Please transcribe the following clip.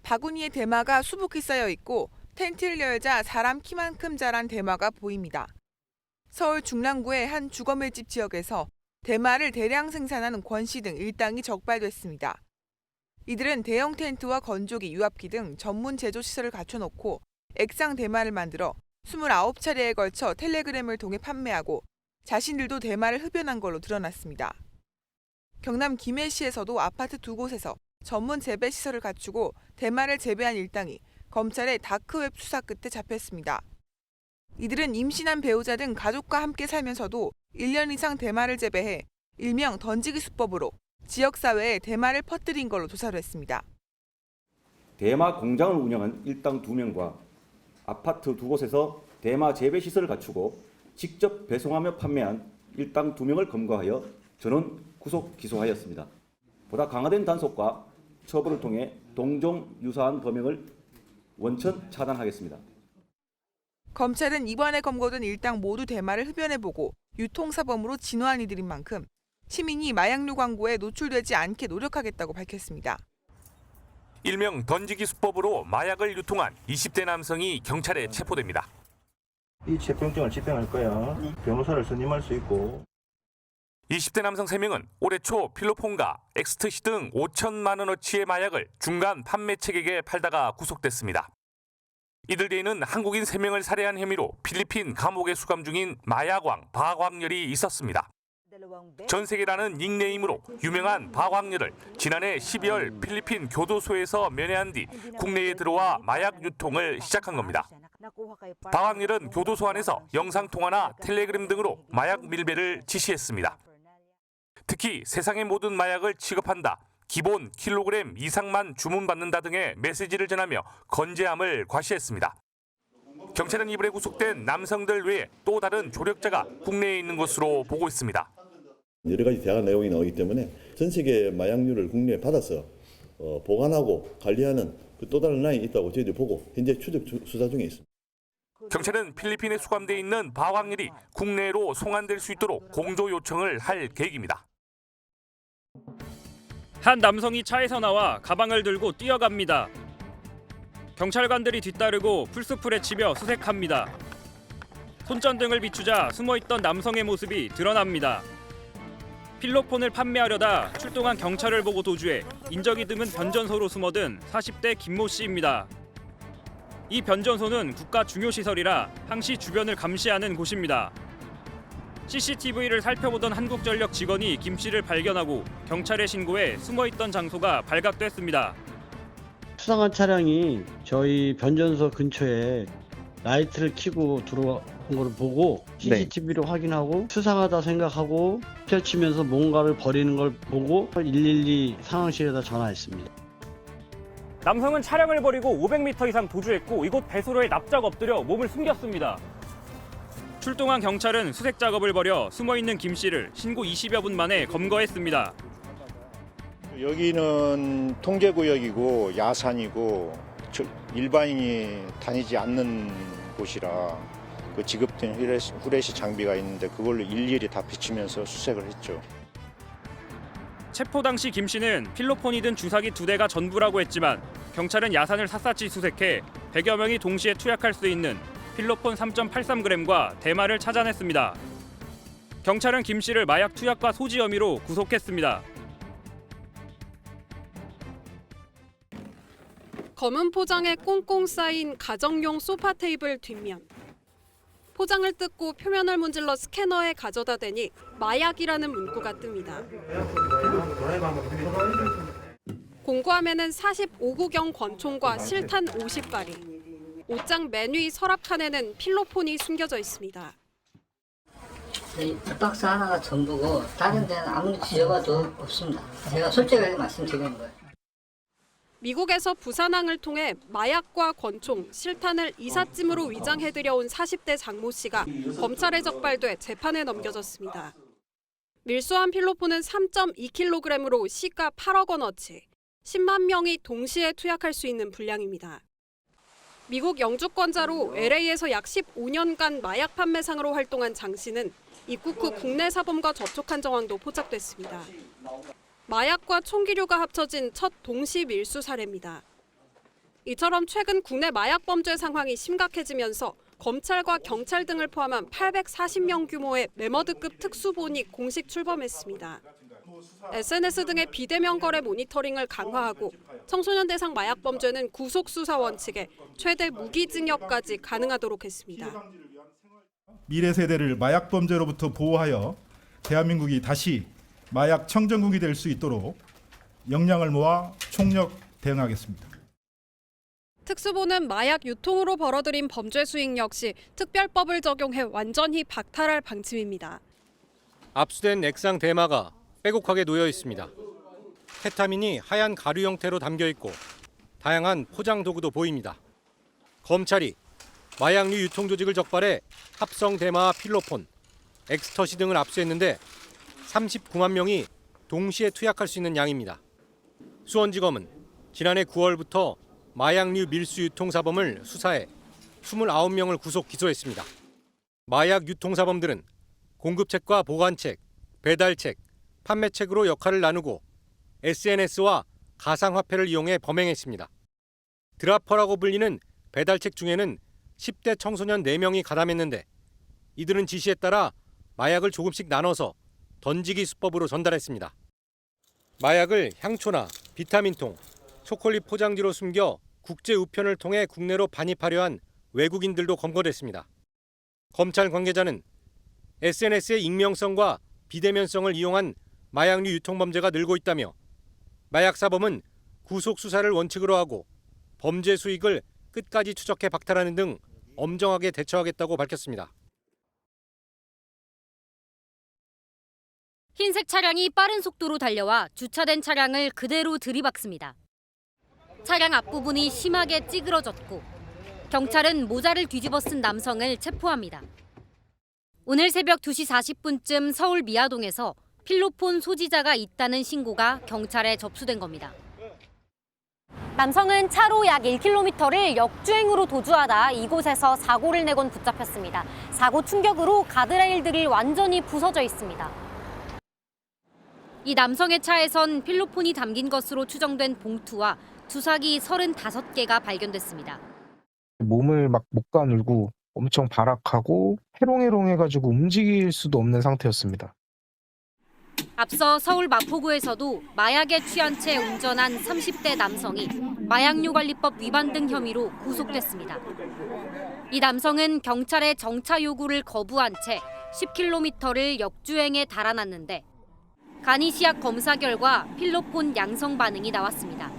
바구니에 대마가 수북히 쌓여 있고 텐트를 열자 사람 키만큼 자란 대마가 보입니다. 서울 중랑구의 한 주거밀집 지역에서 대마를 대량 생산하는 권 씨 등 일당이 적발됐습니다. 이들은 대형 텐트와 건조기, 유압기 등 전문 제조 시설을 갖춰놓고 액상 대마를 만들어 29차례에 걸쳐 텔레그램을 통해 판매하고 자신들도 대마를 흡연한 걸로 드러났습니다. 경남 김해시에서도 아파트 2곳에서 전문 재배 시설을 갖추고 대마를 재배한 일당이 검찰의 다크웹 수사 끝에 잡혔습니다. 이들은 임신한 배우자 등 가족과 함께 살면서도 1년 이상 대마를 재배해 일명 던지기 수법으로 지역사회에 대마를 퍼뜨린 걸로 조사를 했습니다. 대마 공장을 운영한 일당 2명과 아파트 2곳에서 대마 재배 시설을 갖추고 직접 배송하며 판매한 일당 2명을 검거하여 전원 구속 기소하였습니다. 보다 강화된 단속과 처벌을 통해 동종 유사한 범행을 원천 차단하겠습니다. 검찰은 이번에 검거된 일당 모두 대마를 흡연해보고 유통사범으로 진화한 이들인 만큼 시민이 마약류 광고에 노출되지 않게 노력하겠다고 밝혔습니다. 일명 던지기 수법으로 마약을 유통한 20대 남성이 경찰에 체포됩니다. 이 체포영장을 집행할 거야. 변호사를 선임할 수 있고. 20대 남성 3명은 올해 초 필로폰과 엑스트시 등 5천만 원어치의 마약을 중간 판매 책에게 팔다가 구속됐습니다. 이들 뒤에는 한국인 3명을 살해한 혐의로 필리핀 감옥에 수감 중인 마약왕 박광렬이 있었습니다. 전 세계라는 닉네임으로 유명한 박광렬을 지난해 12월 필리핀 교도소에서 면회한 뒤 국내에 들어와 마약 유통을 시작한 겁니다. 박광렬은 교도소 안에서 영상통화나 텔레그램 등으로 마약 밀배를 지시했습니다. 특히 세상의 모든 마약을 취급한다, 기본 킬로그램 이상만 주문받는다 등의 메시지를 전하며 건재함을 과시했습니다. 경찰은 이번에 구속된 남성들 외에 또 다른 조력자가 국내에 있는 것으로 보고 있습니다. 여러 가지 대화 내용이 나오기 때문에 전 세계 마약류를 국내에 받아서 보관하고 관리하는 또 다른 라인이 있다고 저희들이 보고 현재 추적 수사 중에 있습니다. 경찰은 필리핀에 수감돼 있는 박광렬이 국내로 송환될 수 있도록 공조 요청을 할 계획입니다. 한 남성이 차에서 나와 가방을 들고 뛰어갑니다. 경찰관들이 뒤따르고 풀스프레 치며 수색합니다. 손전등을 비추자 숨어있던 남성의 모습이 드러납니다. 필로폰을 판매하려다 출동한 경찰을 보고 도주해 인적이 드문 변전소로 숨어든 40대 김모 씨입니다. 이 변전소는 국가 중요시설이라 항시 주변을 감시하는 곳입니다. CCTV를 살펴보던 한국전력 직원이 김 씨를 발견하고 경찰에 신고해 숨어있던 장소가 발각됐습니다. 수상한 차량이 저희 변전소 근처에 라이트를 켜고 들어온 걸 보고 CCTV로 확인하고 수상하다 생각하고 펼치면서 뭔가를 버리는 걸 보고 112 상황실에다 전화했습니다. 남성은 차량을 버리고 500m 이상 도주했고 이곳 배수로에 납작 엎드려 몸을 숨겼습니다. 출동한 경찰은 수색 작업을 벌여 숨어있는 김 씨를 신고 20여 분 만에 검거했습니다. 여기는 통제구역이고 야산이고 일반인이 다니지 않는 곳이라 그 지급된 후레쉬 장비가 있는데 그걸로 일일이 다 비추면서 수색을 했죠. 체포 당시 김 씨는 필로폰이 든 주사기 2대가 전부라고 했지만 경찰은 야산을 샅샅이 수색해 100여 명이 동시에 투약할 수 있는 필로폰 3.83g과 대마를 찾아냈습니다. 경찰은 김 씨를 마약 투약과 소지 혐의로 구속했습니다. 검은 포장에 꽁꽁 쌓인 가정용 소파 테이블 뒷면. 포장을 뜯고 표면을 문질러 스캐너에 가져다 대니 마약이라는 문구가 뜹니다. 공구함에는 45구경 권총과 실탄 50발이. 옷장 맨 위 서랍칸에는 필로폰이 숨겨져 있습니다. 이 박스 하나가 전부고 다른 데는 아무리 뒤져봐도 없습니다. 제가 솔직하게 말씀드리는 거예요. 미국에서 부산항을 통해 마약과 권총, 실탄을 이삿짐으로 위장해 들여온 40대 장모 씨가 검찰에 적발돼 재판에 넘겨졌습니다. 밀수한 필로폰은 3.2kg으로 시가 8억 원어치, 10만 명이 동시에 투약할 수 있는 분량입니다. 미국 영주권자로 LA에서 약 15년간 마약 판매상으로 활동한 장 씨는 입국 후 국내 사범과 접촉한 정황도 포착됐습니다. 마약과 총기류가 합쳐진 첫 동시 밀수 사례입니다. 이처럼 최근 국내 마약 범죄 상황이 심각해지면서 검찰과 경찰 등을 포함한 840명 규모의 매머드급 특수본이 공식 출범했습니다. SNS 등의 비대면 거래 모니터링을 강화하고 청소년 대상 마약 범죄는 구속 수사 원칙에 최대 무기징역까지 가능하도록 했습니다. 미래 세대를 마약 범죄로부터 보호하여 대한민국이 다시 마약 청정국이 될 수 있도록 역량을 모아 총력 대응하겠습니다. 특수본은 마약 유통으로 벌어들인 범죄 수익 역시 특별법을 적용해 완전히 박탈할 방침입니다. 압수된 액상 대마가 빼곡하게 놓여 있습니다. 케타민이 하얀 가루 형태로 담겨 있고 다양한 포장 도구도 보입니다. 검찰이 마약류 유통 조직을 적발해 합성 대마와 필로폰, 엑스터시 등을 압수했는데 39만 명이 동시에 투약할 수 있는 양입니다. 수원지검은 지난해 9월부터 마약류 밀수 유통사범을 수사해 29명을 구속 기소했습니다. 마약 유통사범들은 공급책과 보관책, 배달책, 판매책으로 역할을 나누고 SNS와 가상화폐를 이용해 범행했습니다. 드라퍼라고 불리는 배달책 중에는 10대 청소년 4명이 가담했는데 이들은 지시에 따라 마약을 조금씩 나눠서 던지기 수법으로 전달했습니다. 마약을 향초나 비타민통, 초콜릿 포장지로 숨겨 국제 우편을 통해 국내로 반입하려 한 외국인들도 검거됐습니다. 검찰 관계자는 SNS의 익명성과 비대면성을 이용한 마약류 유통범죄가 늘고 있다며 마약 사범은 구속 수사를 원칙으로 하고 범죄 수익을 끝까지 추적해 박탈하는 등 엄정하게 대처하겠다고 밝혔습니다. 흰색 차량이 빠른 속도로 달려와 주차된 차량을 그대로 들이박습니다. 차량 앞부분이 심하게 찌그러졌고 경찰은 모자를 뒤집어 쓴 남성을 체포합니다. 오늘 새벽 2시 40분쯤 서울 미아동에서 필로폰 소지자가 있다는 신고가 경찰에 접수된 겁니다. 남성은 차로 약 1km를 역주행으로 도주하다 이곳에서 사고를 내곤 붙잡혔습니다. 사고 충격으로 가드레일들이 완전히 부서져 있습니다. 이 남성의 차에선 필로폰이 담긴 것으로 추정된 봉투와 주사기 35개가 발견됐습니다. 몸을 막 못 가누고 엄청 발악하고 해롱해롱해가지고 움직일 수도 없는 상태였습니다. 앞서 서울 마포구에서도 마약에 취한 채 운전한 30대 남성이 마약류관리법 위반 등 혐의로 구속됐습니다. 이 남성은 경찰의 정차 요구를 거부한 채 10km를 역주행해 달아났는데 간이 시약 검사 결과 필로폰 양성 반응이 나왔습니다.